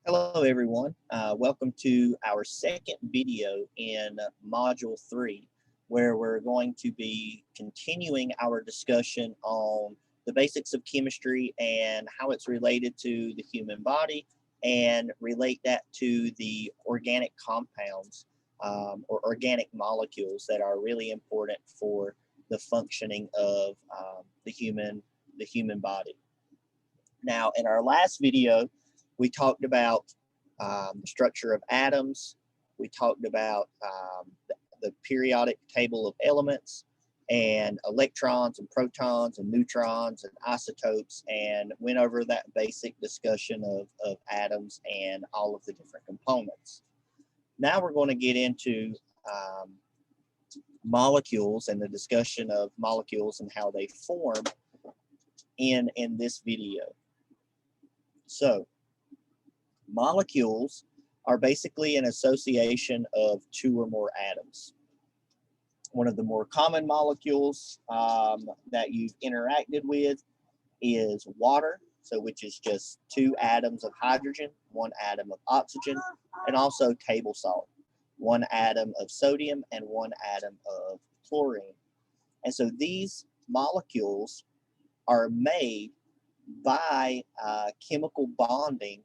Hello, everyone. Welcome to our second video in Module 3, where we're going to be continuing our discussion on the basics of chemistry and how it's related to the human body and relate that to the organic compounds or organic molecules that are really important for the functioning of the human body. Now, in our last video, we talked about the structure of atoms. We talked about the periodic table of elements and electrons and protons and neutrons and isotopes, and went over that basic discussion of atoms and all of the different components. Now we're going to get into molecules and the discussion of molecules and how they form in this video. So, molecules are basically an association of two or more atoms. One of the more common molecules that you've interacted with is water, so which is just two atoms of hydrogen, one atom of oxygen, and also table salt, one atom of sodium and one atom of chlorine. And so these molecules are made by chemical bonding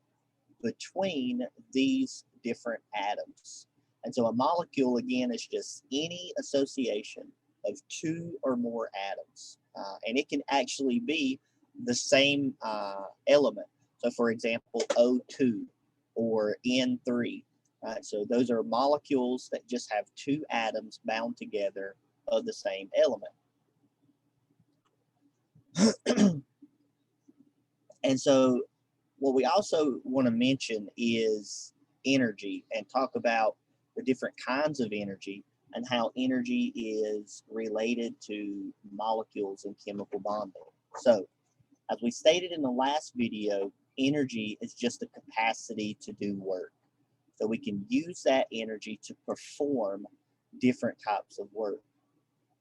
between these different atoms. And so a molecule, again, is just any association of two or more atoms. And it can actually be the same element. So, for example, O2 or N3. Right? So those are molecules that just have two atoms bound together of the same element. And so what we also want to mention is energy and talk about the different kinds of energy and how energy is related to molecules and chemical bonding. So, as we stated in the last video, energy is just a capacity to do work. So we can use that energy to perform different types of work.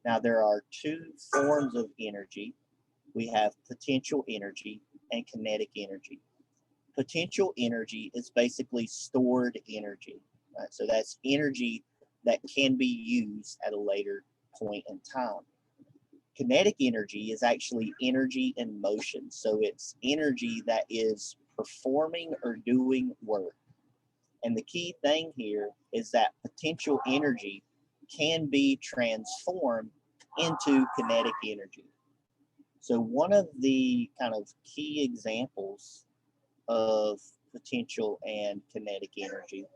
Now, there are two forms of energy. We have potential energy and kinetic energy. Potential energy is basically stored energy. Right? So that's energy that can be used at a later point in time. Kinetic energy is actually energy in motion. So it's energy that is performing or doing work. And the key thing here is that potential energy can be transformed into kinetic energy. So one of the kind of key examples of potential and kinetic energy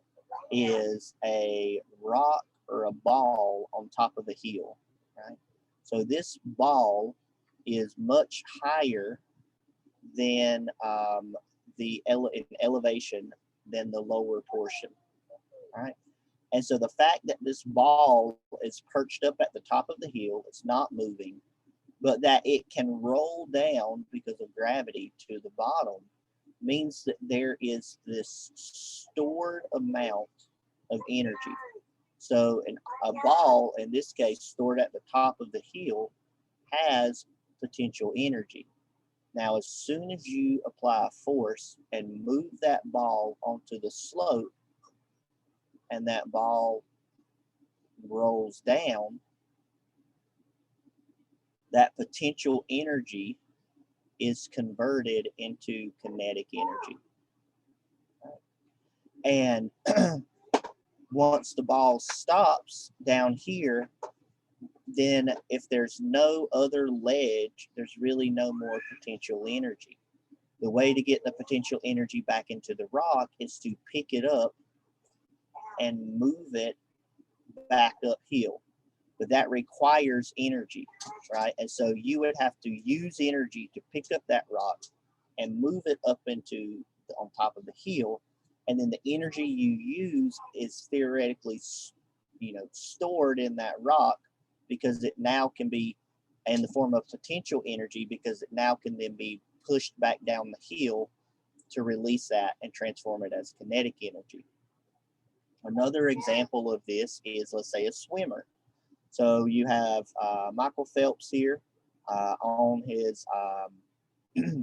is a rock or a ball on top of a hill, right? So this ball is much higher than in elevation than the lower portion, right? And so the fact that this ball is perched up at the top of the hill, it's not moving, but that it can roll down because of gravity to the bottom means that there is this stored amount of energy. So a ball, in this case, stored at the top of the hill, has potential energy. Now, as soon as you apply force and move that ball onto the slope, and that ball rolls down, that potential energy is converted into kinetic energy. And once the ball stops down here, then if there's no other ledge, there's really no more potential energy. The way to get the potential energy back into the rock is to pick it up and move it back uphill. But that requires energy, right? And so you would have to use energy to pick up that rock and move it up on top of the hill. And then the energy you use is theoretically, stored in that rock because it now can be in the form of potential energy because it now can then be pushed back down the hill to release that and transform it as kinetic energy. Another example of this is, let's say, a swimmer. So you have Michael Phelps here on his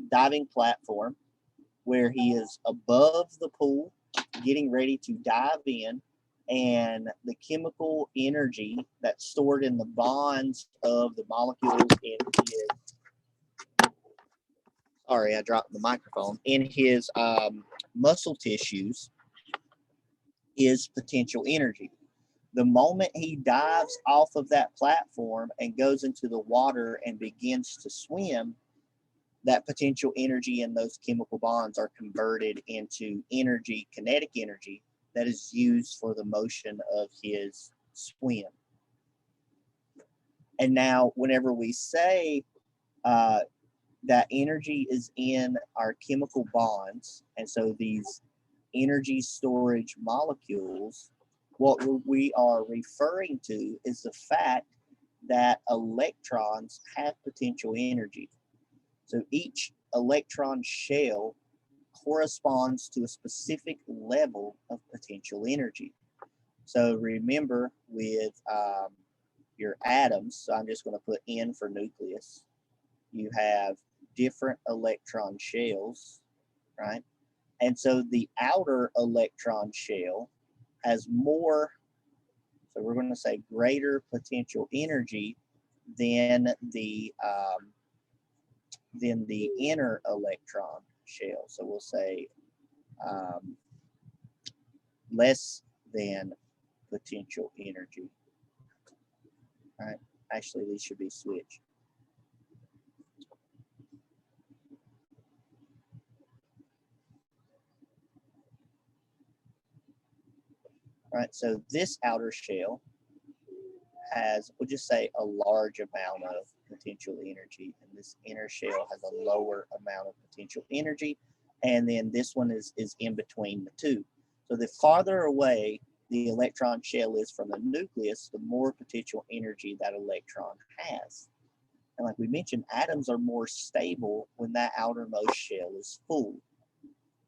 diving platform where he is above the pool, getting ready to dive in, and the chemical energy that's stored in the bonds of the molecules in his, sorry, I dropped the microphone, in his muscle tissues is potential energy. The moment he dives off of that platform and goes into the water and begins to swim, that potential energy and those chemical bonds are converted into energy, kinetic energy, that is used for the motion of his swim. And now, whenever we say that energy is in our chemical bonds, and so these energy storage molecules, what we are referring to is the fact that electrons have potential energy. So each electron shell corresponds to a specific level of potential energy. So remember with your atoms, so I'm just going to put N for nucleus, you have different electron shells, right? And so the outer electron shell has more, so we're going to say greater potential energy than the inner electron shell. So we'll say less than potential energy. All right. Actually, these should be switched. All right. So this outer shell has, we'll just say, a large amount of potential energy, and this inner shell has a lower amount of potential energy, and then this one is in between the two. So the farther away the electron shell is from the nucleus, the more potential energy that electron has. And like we mentioned, atoms are more stable when that outermost shell is full.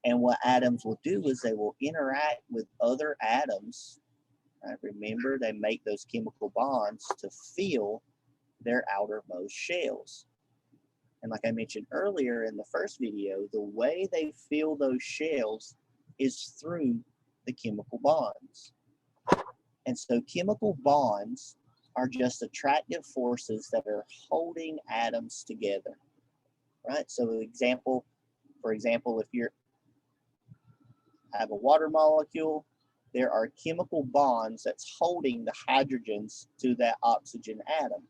And what atoms will do is they will interact with other atoms. Right? Remember, they make those chemical bonds to fill their outermost shells. And like I mentioned earlier in the first video, the way they fill those shells is through the chemical bonds. And so chemical bonds are just attractive forces that are holding atoms together, right? So for example, if you have a water molecule, there are chemical bonds that's holding the hydrogens to that oxygen atom.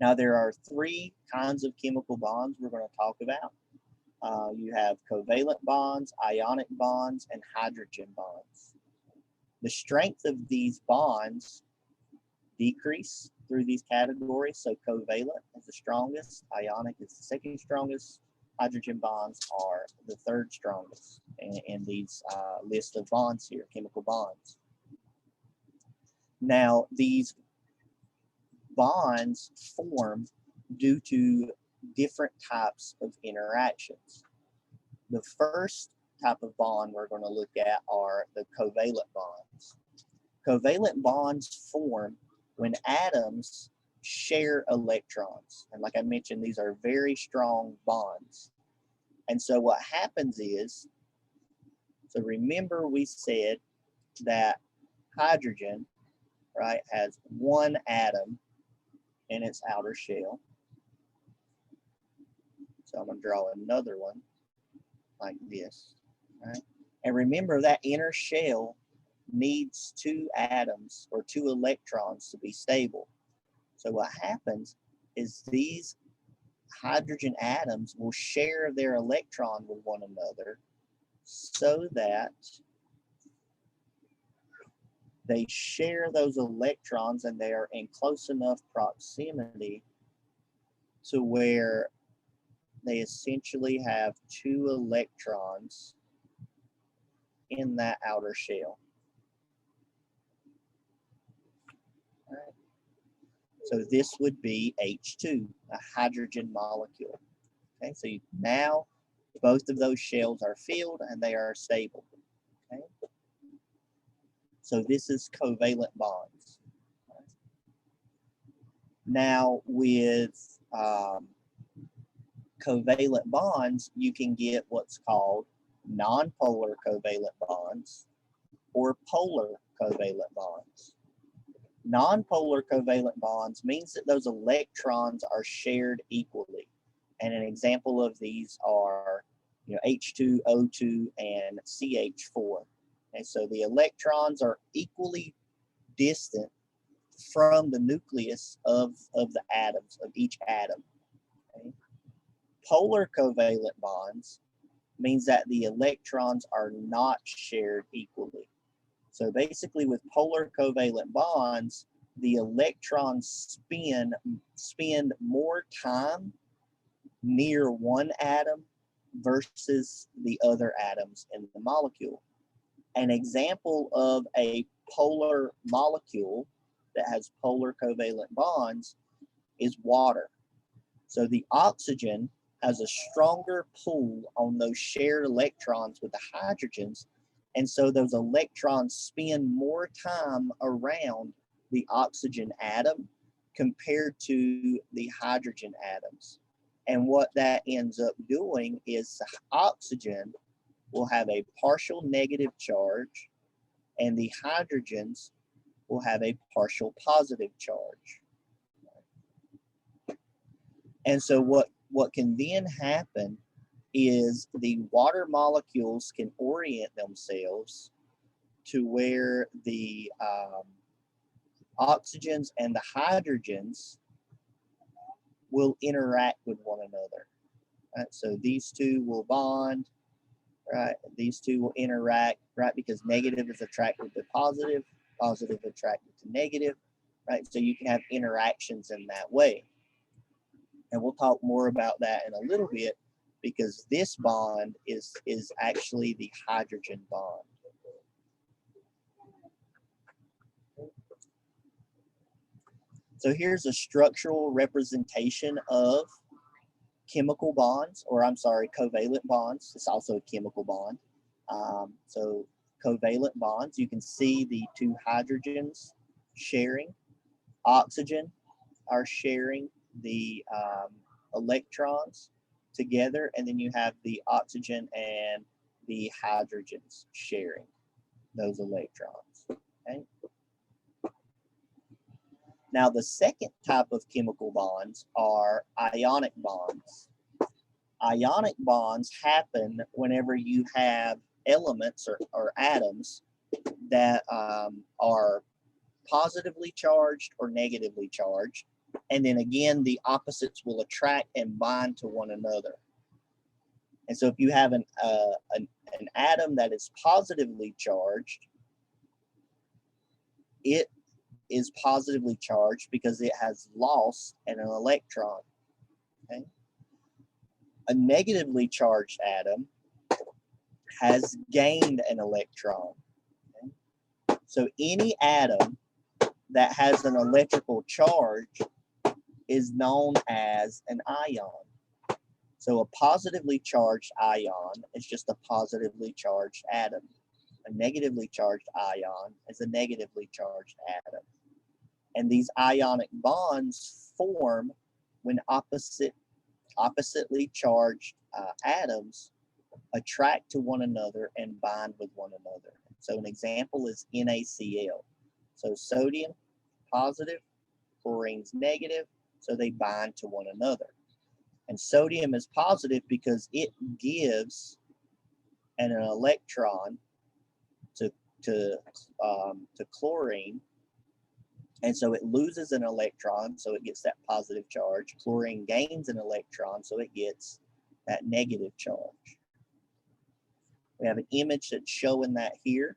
Now, there are three kinds of chemical bonds we're going to talk about. You have covalent bonds, ionic bonds, and hydrogen bonds. The strength of these bonds decrease through these categories. So covalent is the strongest, ionic is the second strongest, hydrogen bonds are the third strongest in these list of bonds here, chemical bonds. Now, these bonds form due to different types of interactions. The first type of bond we're going to look at are the covalent bonds. Covalent bonds form when atoms share electrons. And like I mentioned, these are very strong bonds. And so what happens is, so remember we said that hydrogen, right, has one atom in its outer shell. So I'm going to draw another one like this, right? And remember that inner shell needs two atoms or two electrons to be stable. So what happens is these hydrogen atoms will share their electron with one another so that they share those electrons and they are in close enough proximity to where they essentially have two electrons in that outer shell. All right. So this would be H2, a hydrogen molecule. Okay, so now both of those shells are filled and they are stable. Okay, so this is covalent bonds. Now with covalent bonds, you can get what's called nonpolar covalent bonds or polar covalent bonds. Nonpolar covalent bonds means that those electrons are shared equally. And an example of these are H2, O2, and CH4. And so the electrons are equally distant from the nucleus of the atoms, of each atom. Okay? Polar covalent bonds means that the electrons are not shared equally. So basically with polar covalent bonds, the electrons spend more time near one atom versus the other atoms in the molecule. An example of a polar molecule that has polar covalent bonds is water. So the oxygen has a stronger pull on those shared electrons with the hydrogens, and so those electrons spend more time around the oxygen atom compared to the hydrogen atoms. And what that ends up doing is the oxygen will have a partial negative charge, and the hydrogens will have a partial positive charge. And so what can then happen is the water molecules can orient themselves to where the oxygens and the hydrogens will interact with one another. Right? So these two will bond, right? These two will interact, right? Because negative is attracted to positive, positive attracted to negative, right? So you can have interactions in that way. And we'll talk more about that in a little bit, because this bond is actually the hydrogen bond. So here's a structural representation of chemical bonds, or I'm sorry, covalent bonds. It's also a chemical bond. So covalent bonds, you can see the two hydrogens sharing. Oxygen are sharing the electrons together, and then you have the oxygen and the hydrogens sharing those electrons. Okay. Now, the second type of chemical bonds are ionic bonds. Ionic bonds happen whenever you have elements or atoms that are positively charged or negatively charged. And then again, the opposites will attract and bind to one another. And so if you have an atom that is positively charged, it is positively charged because it has lost an electron. Okay? A negatively charged atom has gained an electron. Okay? So any atom that has an electrical charge is known as an ion. So a positively charged ion is just a positively charged atom. A negatively charged ion is a negatively charged atom. And these ionic bonds form when oppositely charged atoms attract to one another and bind with one another. So an example is NaCl. So sodium, positive, chlorine's negative, so they bind to one another. And sodium is positive because it gives an electron to chlorine, and so it loses an electron, so it gets that positive charge. Chlorine gains an electron, so it gets that negative charge. We have an image that's showing that here.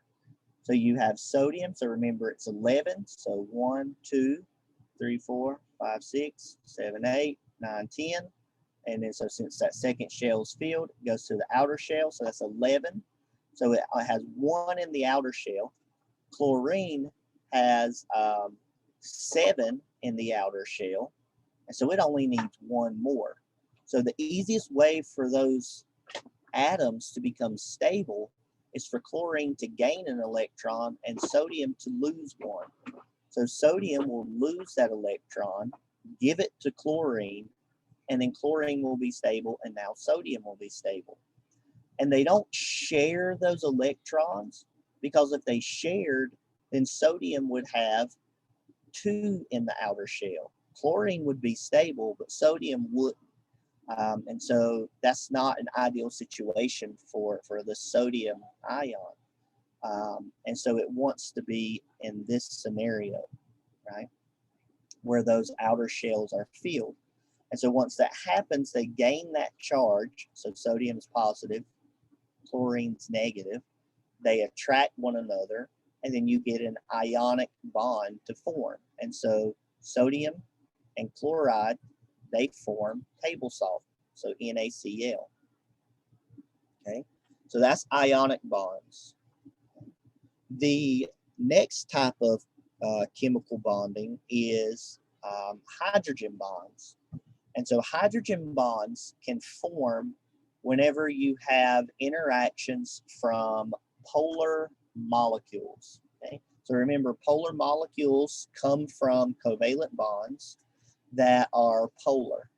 So you have sodium, so remember it's 11. So 1, 2, 3, 4, 5, 6, 7, 8, 9, 10. And then so since that second shell is filled, it goes to the outer shell, so that's 11. So it has 1 in the outer shell. Chlorine has 7 in the outer shell, and so it only needs 1 more. So the easiest way for those atoms to become stable is for chlorine to gain an electron and sodium to lose 1. So sodium will lose that electron, give it to chlorine, and then chlorine will be stable, and now sodium will be stable. And they don't share those electrons, because if they shared, then sodium would have 2 in the outer shell. Chlorine would be stable, but sodium wouldn't. And so that's not an ideal situation for the sodium ion. And so it wants to be in this scenario, right, where those outer shells are filled. And so once that happens, they gain that charge. So sodium's positive, chlorine's negative. They attract one another, and then you get an ionic bond to form. And so sodium and chloride, they form table salt, so NaCl. Okay, so that's ionic bonds. The next type of chemical bonding is hydrogen bonds. And so hydrogen bonds can form whenever you have interactions from polar molecules. Okay? So remember, polar molecules come from covalent bonds that are polar.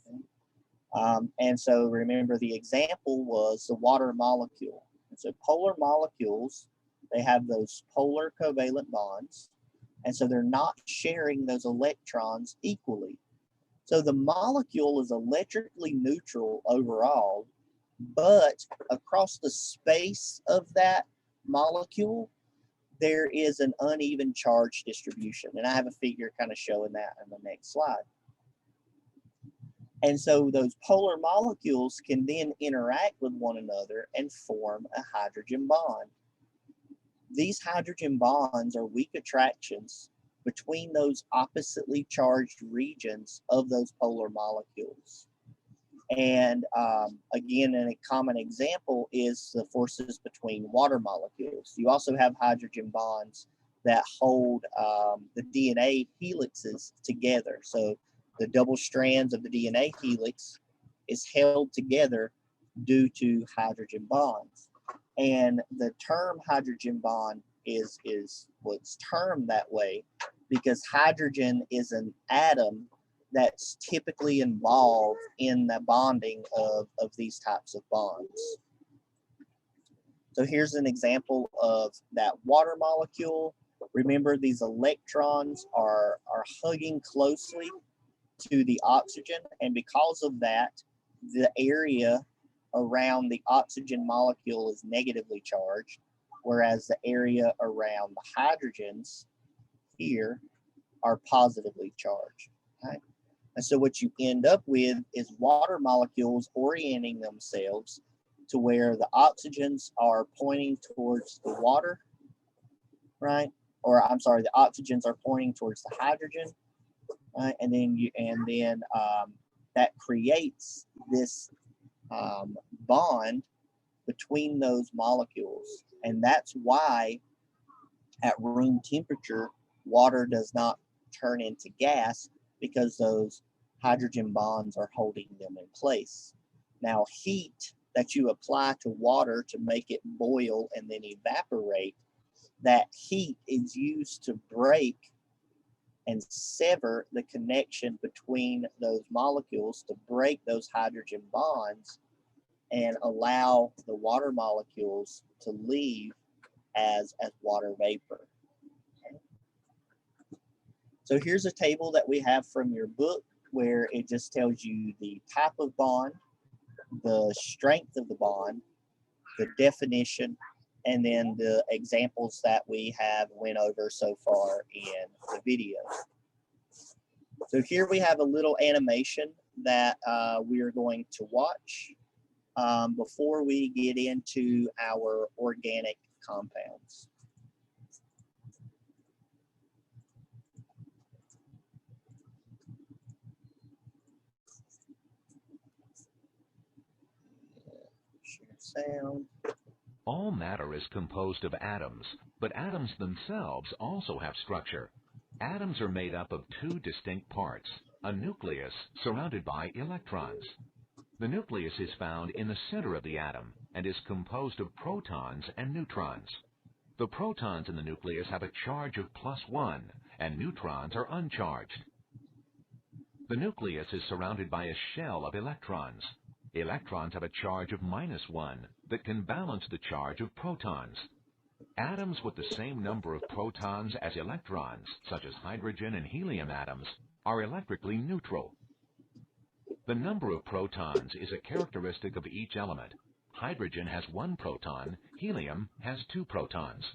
Okay? And so remember, the example was the water molecule. And so polar molecules, they have those polar covalent bonds, and so they're not sharing those electrons equally. So the molecule is electrically neutral overall, but across the space of that molecule, there is an uneven charge distribution. And I have a figure kind of showing that in the next slide. And so those polar molecules can then interact with one another and form a hydrogen bond. These hydrogen bonds are weak attractions between those oppositely charged regions of those polar molecules. And again, a common example is the forces between water molecules. You also have hydrogen bonds that hold the DNA helixes together. So the double strands of the DNA helix is held together due to hydrogen bonds. And the term hydrogen bond is what's termed that way because hydrogen is an atom that's typically involved in the bonding of these types of bonds. So here's an example of that water molecule. Remember, these electrons are hugging closely to the oxygen, and because of that, the area around the oxygen molecule is negatively charged, whereas the area around the hydrogens here are positively charged. Right? And so what you end up with is water molecules orienting themselves to where the oxygens are pointing towards the water, right? Or I'm sorry, the oxygens are pointing towards the hydrogen, right? And then that creates this bond between those molecules. And that's why at room temperature, water does not turn into gas, because those hydrogen bonds are holding them in place. Now, heat that you apply to water to make it boil and then evaporate, that heat is used to break and sever the connection between those molecules, to break those hydrogen bonds and allow the water molecules to leave as water vapor. Okay. So here's a table that we have from your book where it just tells you the type of bond, the strength of the bond, the definition, and then the examples that we have went over so far in the video. So here we have a little animation that we are going to watch before we get into our organic compounds. Share sound. All matter is composed of atoms, but atoms themselves also have structure. Atoms are made up of two distinct parts, a nucleus surrounded by electrons. The nucleus is found in the center of the atom and is composed of protons and neutrons. The protons in the nucleus have a charge of +1, and neutrons are uncharged. The nucleus is surrounded by a shell of electrons. Electrons have a charge of -1 that can balance the charge of protons. Atoms with the same number of protons as electrons, such as hydrogen and helium atoms, are electrically neutral. The number of protons is a characteristic of each element. Hydrogen has 1 proton, helium has 2 protons.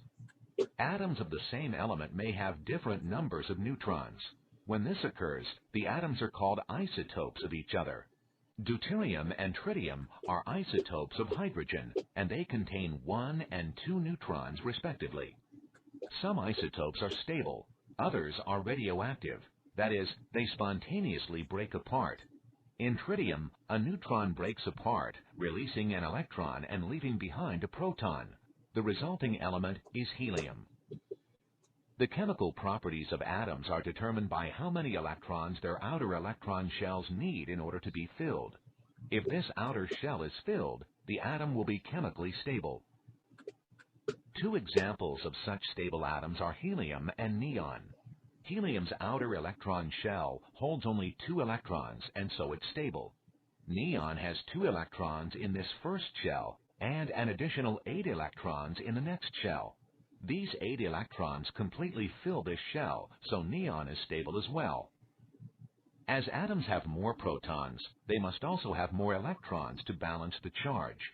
Atoms of the same element may have different numbers of neutrons. When this occurs, the atoms are called isotopes of each other. Deuterium and tritium are isotopes of hydrogen, and they contain 1 and 2 neutrons respectively. Some isotopes are stable, others are radioactive. That is, they spontaneously break apart. In tritium, a neutron breaks apart, releasing an electron and leaving behind a proton. The resulting element is helium. The chemical properties of atoms are determined by how many electrons their outer electron shells need in order to be filled. If this outer shell is filled, the atom will be chemically stable. 2 examples of such stable atoms are helium and neon. Helium's outer electron shell holds only 2 electrons, and so it's stable. Neon has 2 electrons in this first shell and an additional 8 electrons in the next shell. These 8 electrons completely fill this shell, so neon is stable as well. As atoms have more protons, they must also have more electrons to balance the charge.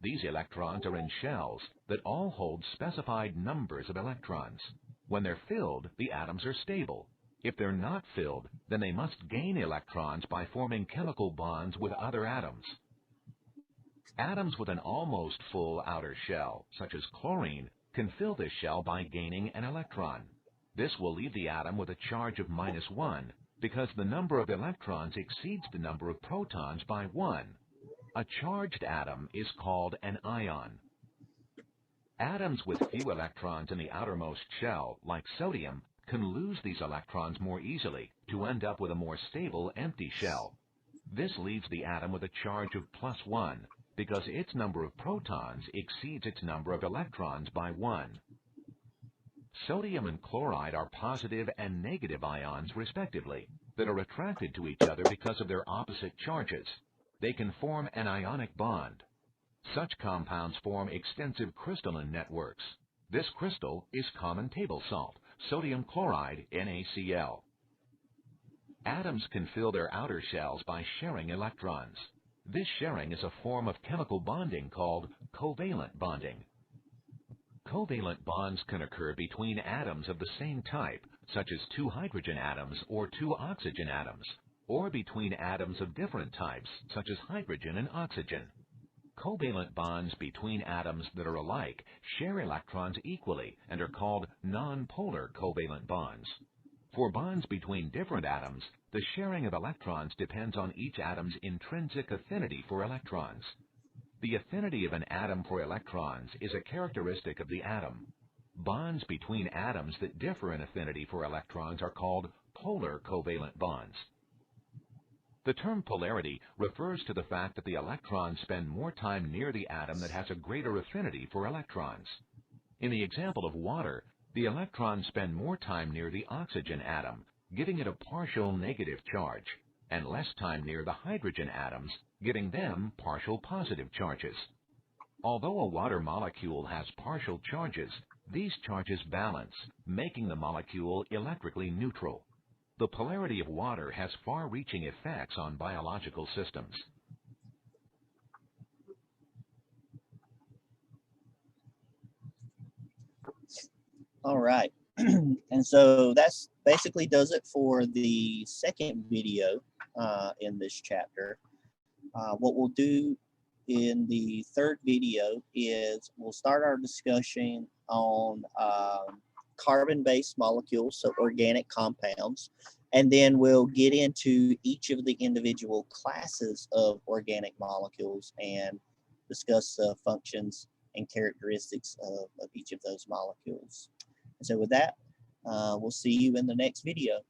These electrons are in shells that all hold specified numbers of electrons. When they're filled, the atoms are stable. If they're not filled, then they must gain electrons by forming chemical bonds with other atoms. Atoms with an almost full outer shell, such as chlorine, can fill this shell by gaining an electron. This will leave the atom with a charge of -1 because the number of electrons exceeds the number of protons by 1. A charged atom is called an ion. Atoms with few electrons in the outermost shell, like sodium, can lose these electrons more easily to end up with a more stable empty shell. This leaves the atom with a charge of +1 because its number of protons exceeds its number of electrons by 1. Sodium and chloride are positive and negative ions, respectively, that are attracted to each other because of their opposite charges. They can form an ionic bond. Such compounds form extensive crystalline networks. This crystal is common table salt, sodium chloride, NaCl. Atoms can fill their outer shells by sharing electrons. This sharing is a form of chemical bonding called covalent bonding. Covalent bonds can occur between atoms of the same type, such as 2 hydrogen atoms or 2 oxygen atoms, or between atoms of different types, such as hydrogen and oxygen. Covalent bonds between atoms that are alike share electrons equally and are called nonpolar covalent bonds. For bonds between different atoms, the sharing of electrons depends on each atom's intrinsic affinity for electrons. The affinity of an atom for electrons is a characteristic of the atom. Bonds between atoms that differ in affinity for electrons are called polar covalent bonds. The term polarity refers to the fact that the electrons spend more time near the atom that has a greater affinity for electrons. In the example of water, the electrons spend more time near the oxygen atom, giving it a partial negative charge, and less time near the hydrogen atoms, giving them partial positive charges. Although a water molecule has partial charges, these charges balance, making the molecule electrically neutral. The polarity of water has far-reaching effects on biological systems. All right. And so that's basically does it for the second video in this chapter. What we'll do in the third video is we'll start our discussion on carbon-based molecules, so organic compounds, and then we'll get into each of the individual classes of organic molecules and discuss the functions and characteristics of each of those molecules. And so with that, we'll see you in the next video.